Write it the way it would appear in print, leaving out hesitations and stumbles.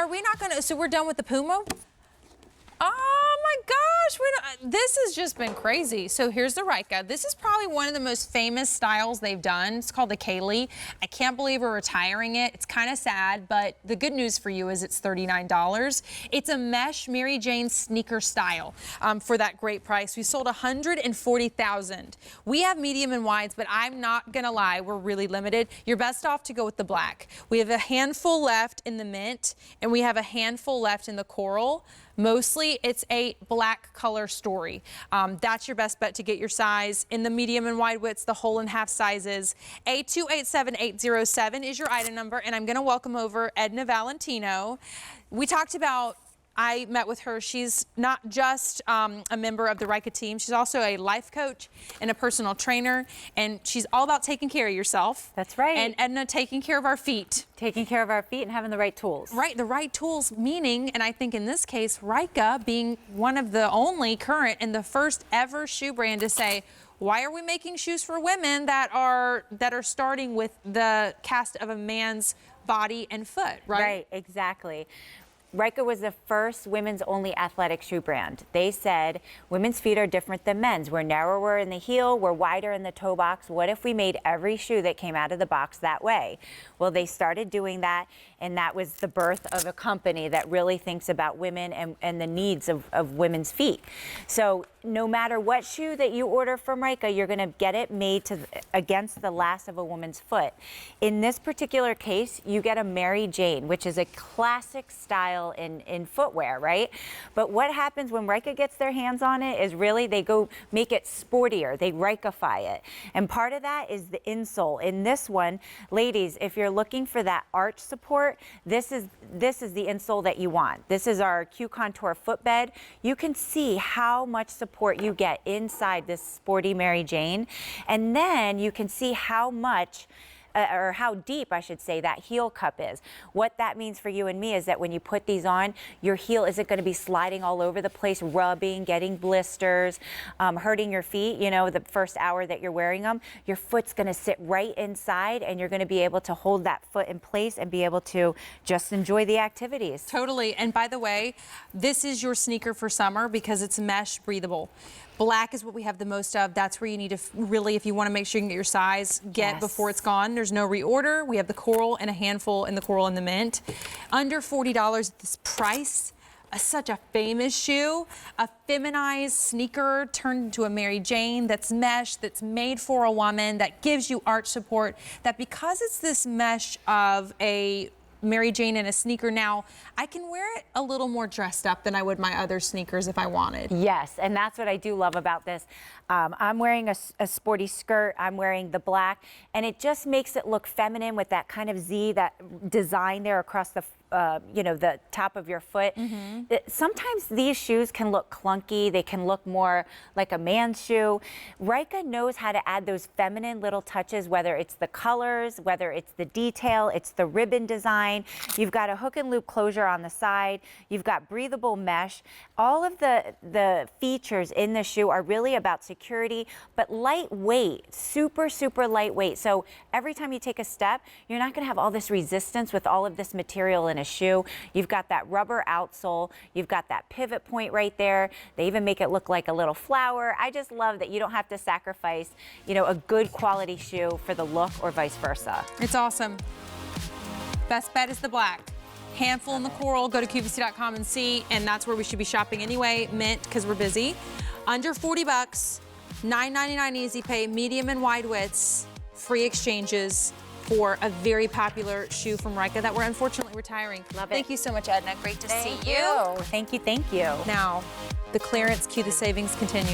are we not gonna, so we're done with the Puma? Oh my gosh, this has just been crazy. So here's the Ryka. This is probably one of the most famous styles they've done. It's called the Kailee. I can't believe we're retiring it. It's kind of sad, but the good news for you is it's $39. It's a mesh Mary Jane sneaker style for that great price. We sold 140,000. We have medium and wides, but I'm not gonna lie, we're really limited. You're best off to go with the black. We have a handful left in the mint, and we have a handful left in the coral. Mostly it's a black color story. That's your best bet to get your size. In the medium and wide widths, the whole and half sizes. A287807 is your item number, and I'm gonna welcome over Edna Valentino. We talked about, I met with her. She's not just a member of the Ryka team. She's also a life coach and a personal trainer, and she's all about taking care of yourself. That's right. And Edna, taking care of our feet. Taking care of our feet and having the right tools. Right, the right tools, meaning, and I think in this case, Ryka being one of the only current and the first ever shoe brand to say, why are we making shoes for women that are starting with the cast of a man's body and foot, right? Right, exactly. Ryka was the first women's only athletic shoe brand. They said women's feet are different than men's. We're narrower in the heel, we're wider in the toe box. What if we made every shoe that came out of the box that way? Well, they started doing that, and that was the birth of a company that really thinks about women and the needs of women's feet. So no matter what shoe that you order from Ryka, you're gonna get it made against the last of a woman's foot. In this particular case, you get a Mary Jane, which is a classic style in footwear, right? But what happens when Ryka gets their hands on it is really they go make it sportier. They Rykify it. And part of that is the insole. In this one, ladies, if you're looking for that arch support, this is the insole that you want. This is our Q Contour footbed. You can see how much support you get inside this sporty Mary Jane. And then you can see how much or how deep, I should say, that heel cup is. What that means for you and me is that when you put these on, your heel isn't going to be sliding all over the place, rubbing, getting blisters, hurting your feet, you know, the first hour that you're wearing them. Your foot's going to sit right inside, and you're going to be able to hold that foot in place and be able to just enjoy the activities. Totally. And by the way, this is your sneaker for summer because it's mesh breathable. Black is what we have the most of. That's where you need to really, if you want to make sure you can get your size, get before it's gone. There's no reorder. We have the coral and a handful in the coral and the mint. Under $40 at this price. Such a famous shoe, a feminized sneaker turned into a Mary Jane that's mesh, that's made for a woman, that gives you arch support, that because it's this mesh of a Mary Jane in a sneaker now, I can wear it a little more dressed up than I would my other sneakers if I wanted. Yes, and that's what I do love about this. I'm wearing a sporty skirt, I'm wearing the black, and it just makes it look feminine with that kind of Z, that design there across the you know, the top of your foot. Sometimes these shoes can look clunky. They can look more like a man's shoe. Ryka knows how to add those feminine little touches, whether it's the colors, whether it's the detail, it's the ribbon design. You've got a hook and loop closure on the side. You've got breathable mesh. All of the features in the shoe are really about security, but lightweight, super, super lightweight. So every time you take a step, you're not gonna have all this resistance with all of this material in a shoe. You've got that rubber outsole. You've got that pivot point right there. They even make it look like a little flower. I just love that you don't have to sacrifice, you know, a good quality shoe for the look or vice versa. It's awesome. Best bet is the black. Handful in the coral. Go to QVC.com and see, and that's where we should be shopping anyway. Mint, because we're busy. Under 40 bucks, $9.99 easy pay, medium and wide widths, free exchanges for a very popular shoe from Ryka that we're unfortunately retiring. Love it. Thank you so much, Edna. Great to see you. Thank you. Thank you. Now, the clearance, cue the savings continues.